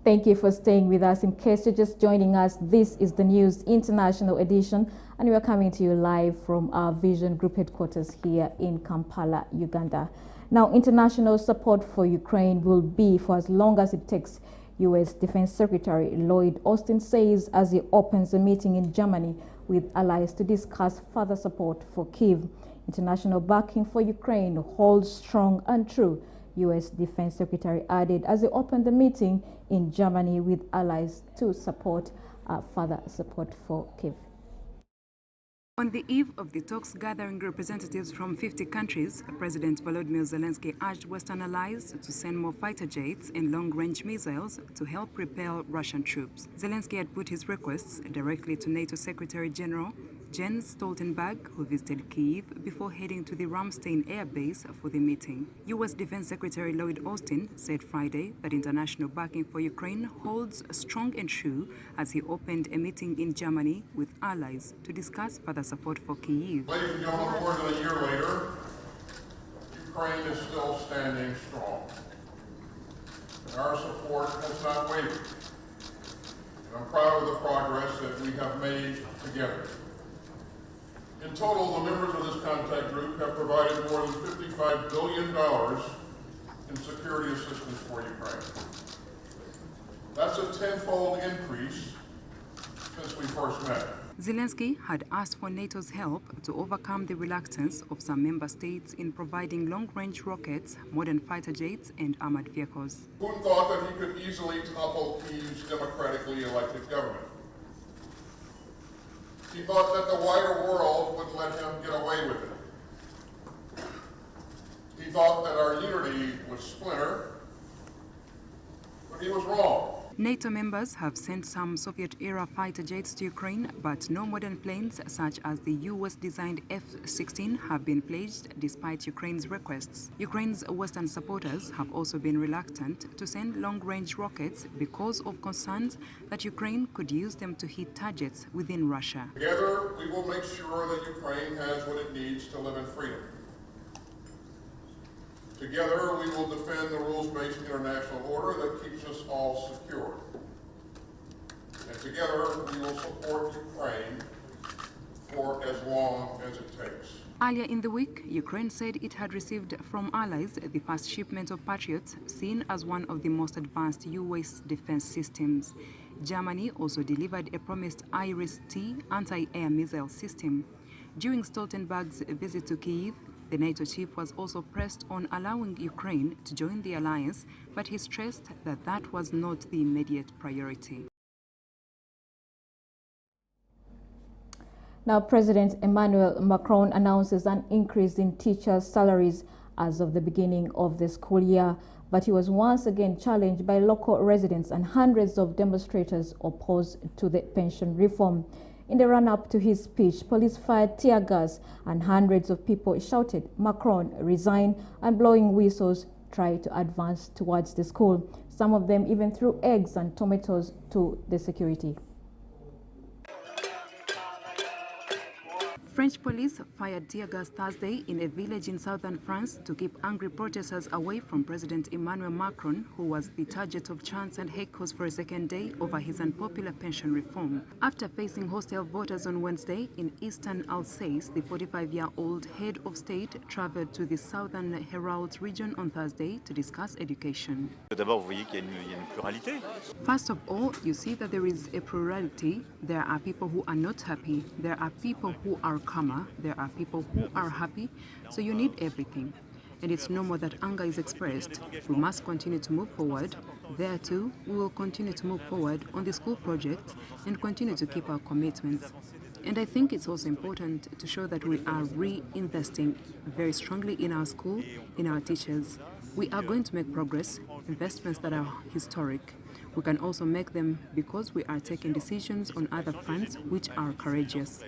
Thank you for staying with us. In case you're just joining us, this is the News International edition, and we are coming to you live from our Vision Group headquarters here in Kampala, Uganda. Now, international support for Ukraine will be for as long as it takes, U.S. Defense Secretary Lloyd Austin says as he opens a meeting in Germany with allies to discuss further support for Kyiv. International backing for Ukraine holds strong and true, U.S. Defense Secretary added as he opened the meeting in Germany with allies to support further support for Kyiv. On the eve of the talks gathering representatives from 50 countries, President Volodymyr Zelensky urged Western allies to send more fighter jets and long-range missiles to help repel Russian troops. Zelensky had put his requests directly to NATO Secretary General Jens Stoltenberg, who visited Kyiv before heading to the Ramstein air base for the meeting. U.S. Defense Secretary Lloyd Austin said Friday that international backing for Ukraine holds strong and true as he opened a meeting in Germany with allies to discuss further support for Kyiv. Ladies and gentlemen, more than a year later, Ukraine is still standing strong. And our support has not wavered. And I'm proud of the progress that we have made together. In total, the members of this contact group have provided more than $55 billion in security assistance for Ukraine. That's a tenfold increase since we first met. Zelensky had asked for NATO's help to overcome the reluctance of some member states in providing long-range rockets, modern fighter jets, and armored vehicles. Putin thought that he could easily topple Kyiv's democratically elected government. He thought that the wider world would let him get away with it. He thought that our unity would splinter, but he was wrong. NATO members have sent some Soviet-era fighter jets to Ukraine, but no modern planes such as the US-designed F-16 have been pledged despite Ukraine's requests. Ukraine's Western supporters have also been reluctant to send long-range rockets because of concerns that Ukraine could use them to hit targets within Russia. Together, we will make sure that Ukraine has what it needs to live in freedom. Together, we will defend the rules-based international order that keeps us all secure. And together, we will support Ukraine for as long as it takes. Earlier in the week, Ukraine said it had received from allies the first shipment of Patriots, seen as one of the most advanced U.S. defense systems. Germany also delivered a promised Iris-T anti-air missile system. During Stoltenberg's visit to Kyiv, the NATO chief was also pressed on allowing Ukraine to join the alliance, but he stressed that that was not the immediate priority. Now, President Emmanuel Macron announces an increase in teachers' salaries as of the beginning of the school year, but he was once again challenged by local residents and hundreds of demonstrators opposed to the pension reform. In the run-up to his speech, police fired tear gas and hundreds of people shouted, "Macron, resign," and blowing whistles tried to advance towards the school. Some of them even threw eggs and tomatoes to the security. French police fired tear gas Thursday in a village in southern France to keep angry protesters away from President Emmanuel Macron, who was the target of chants and heckles for a second day over his unpopular pension reform. After facing hostile voters on Wednesday in eastern Alsace, the 45-year-old head of state traveled to the southern Herald region on Thursday to discuss education. D'abord, vous voyez qu'il y a une pluralité. First of all, you see that there is a plurality. There are people who are not happy. There are people who are calmer. There are people who are happy. So you need everything. And it's normal that anger is expressed. We must continue to move forward. There too, we will continue to move forward on the school project and continue to keep our commitments. And I think it's also important to show that we are reinvesting very strongly in our school, in our teachers. We are going to make progress, investments that are historic. We can also make them because we are taking decisions on other fronts which are courageous.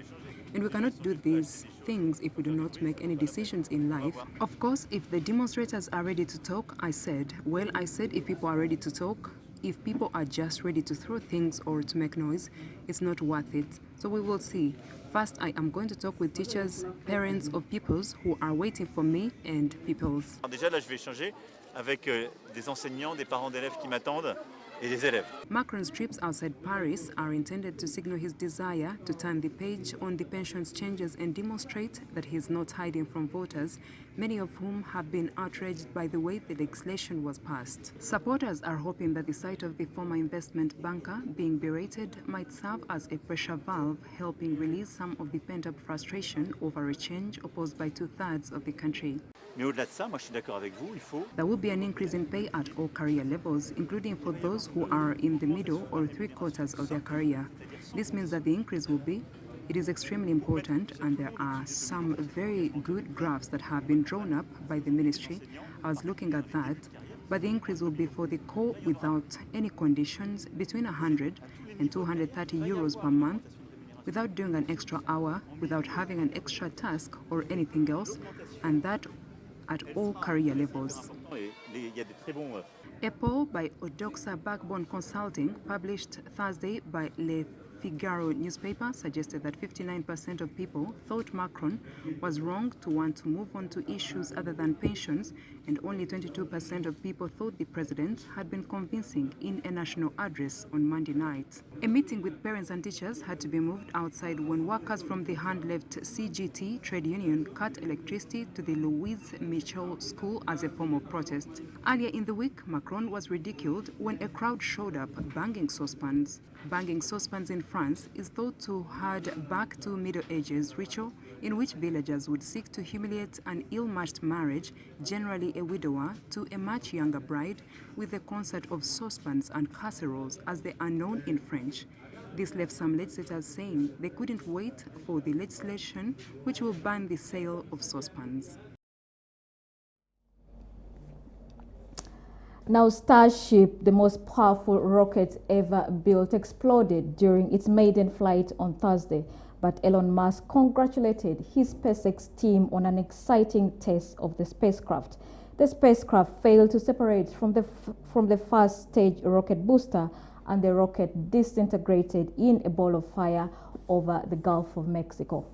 And we cannot do these things if we do not make any decisions in life. Of course, if the demonstrators are ready to talk, I said if people are ready to talk, if people are just ready to throw things or to make noise, it's not worth it. So we will see. First, I am going to talk with teachers, parents of pupils who are waiting for me and pupils. Déjà là, je vais échanger avec des enseignants, des parents d'élèves qui m'attendent et des élèves. Macron's trips outside Paris are intended to signal his desire to turn the page on the pensions changes and demonstrate that he is not hiding from voters, many of whom have been outraged by the way the legislation was passed. Supporters are hoping that the sight of the former investment banker being berated might serve as a pressure valve, helping release some of the pent-up frustration over a change opposed by two-thirds of the country. Mais au-delà de ça, moi je suis d'accord avec vous, il faut There will be an increase in pay at all career levels, including for those who are in the middle or three-quarters of their career. This means that the increase will be. It is extremely important, and there are some very good graphs that have been drawn up by the ministry. I was looking at that, but the increase will be for the core without any conditions between 100 and 230 euros per month, without doing an extra hour, without having an extra task or anything else, and that at all career levels. il y a des très bons A poll by Odoxa Backbone Consulting, published Thursday by Le Figaro newspaper, suggested that 59% of people thought Macron was wrong to want to move on to issues other than pensions, and only 22% of people thought the president had been convincing in a national address on Monday night. A meeting with parents and teachers had to be moved outside when workers from the hand-left CGT trade union cut electricity to the Louise Michel school as a form of protest. Earlier in the week, Macron was ridiculed when a crowd showed up banging saucepans. Banging saucepans in France is thought to hark back to Middle Ages ritual in which villagers would seek to humiliate an ill-matched marriage, generally a widower, to a much younger bride with a concert of saucepans and casseroles as they are known in French. This left some legislators saying they couldn't wait for the legislation which will ban the sale of saucepans. Now, Starship, the most powerful rocket ever built, exploded during its maiden flight on Thursday. But Elon Musk congratulated his SpaceX team on an exciting test of the spacecraft. The spacecraft failed to separate from the first stage rocket booster, and the rocket disintegrated in a ball of fire over the Gulf of Mexico.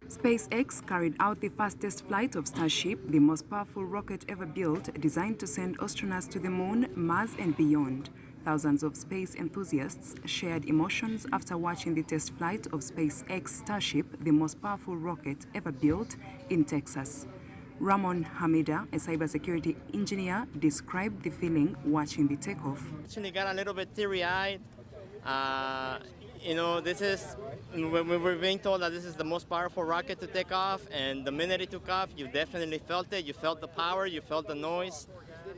SpaceX carried out the fastest flight of Starship, the most powerful rocket ever built, designed to send astronauts to the moon, Mars, and beyond. Thousands of space enthusiasts shared emotions after watching the test flight of SpaceX Starship, the most powerful rocket ever built, in Texas. Ramon Hamida, a cybersecurity engineer, described the feeling watching the takeoff. Actually got a little bit teary-eyed. You know, this is, when we were being told that this is the most powerful rocket to take off, and the minute it took off, you definitely felt it. You felt the power, you felt the noise.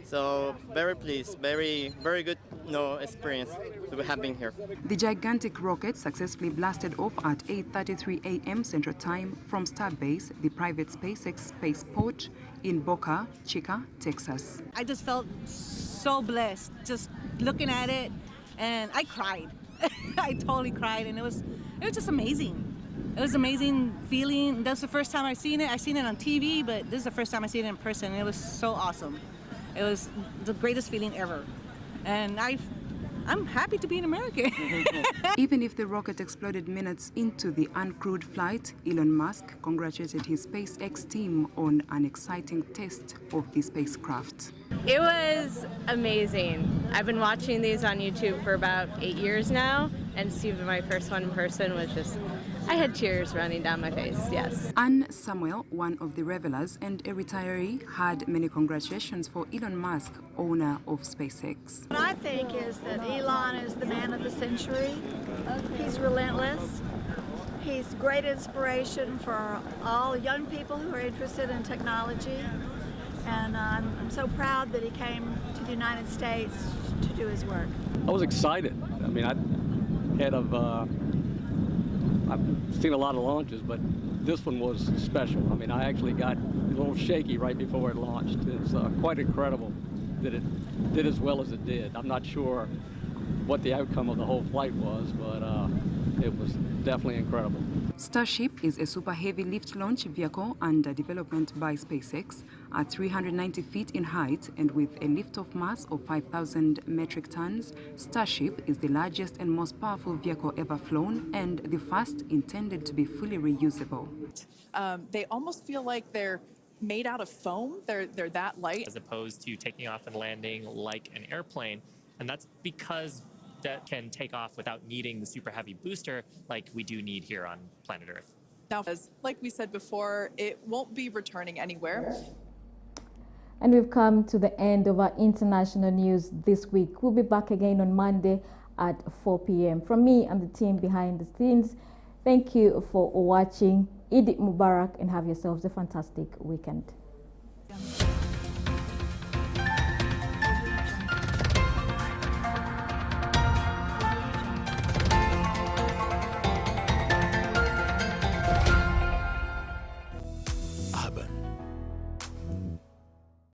So very pleased, very good experience to have been here. The gigantic rocket successfully blasted off at 8:33 a.m. Central Time from Starbase, the private SpaceX spaceport in Boca Chica, Texas. I just felt so blessed just looking at it, and I cried. I totally cried, and it was just amazing. It was an amazing feeling. That's the first time I've seen it. I've seen it on TV, but this is the first time I seen it in person. It was so awesome. It was the greatest feeling ever, and I'm happy to be an American. Even if the rocket exploded minutes into the uncrewed flight, Elon Musk congratulated his SpaceX team on an exciting test of the spacecraft. It was amazing. I've been watching these on YouTube for about 8 years now, and to see my first one in person was just, I had tears running down my face, yes. Anne Samuel, one of the revelers and a retiree, had many congratulations for Elon Musk, owner of SpaceX. What I think is that Elon is the man of the century. He's relentless. He's great inspiration for all young people who are interested in technology. And I'm so proud that he came to the United States to do his work. I was excited. I mean, I've seen a lot of launches, but this one was special. I mean, I actually got a little shaky right before it launched. It's quite incredible that it did as well as it did. I'm not sure what the outcome of the whole flight was, but it was definitely incredible. Starship is a super heavy lift launch vehicle under development by SpaceX at 390 feet in height, and with a lift-off mass of 5,000 metric tons. Starship is the largest and most powerful vehicle ever flown, and the first intended to be fully reusable. They almost feel like they're made out of foam. They're that light. As opposed to taking off and landing like an airplane, And that's because that can take off without needing the super heavy booster like we do need here on planet Earth. Now, as like we said before, it won't be returning anywhere. And we've come to the end of our international news this week. We'll be back again on Monday at 4 p.m. From me and the team behind the scenes, thank you for watching. Eid Mubarak and have yourselves a fantastic weekend.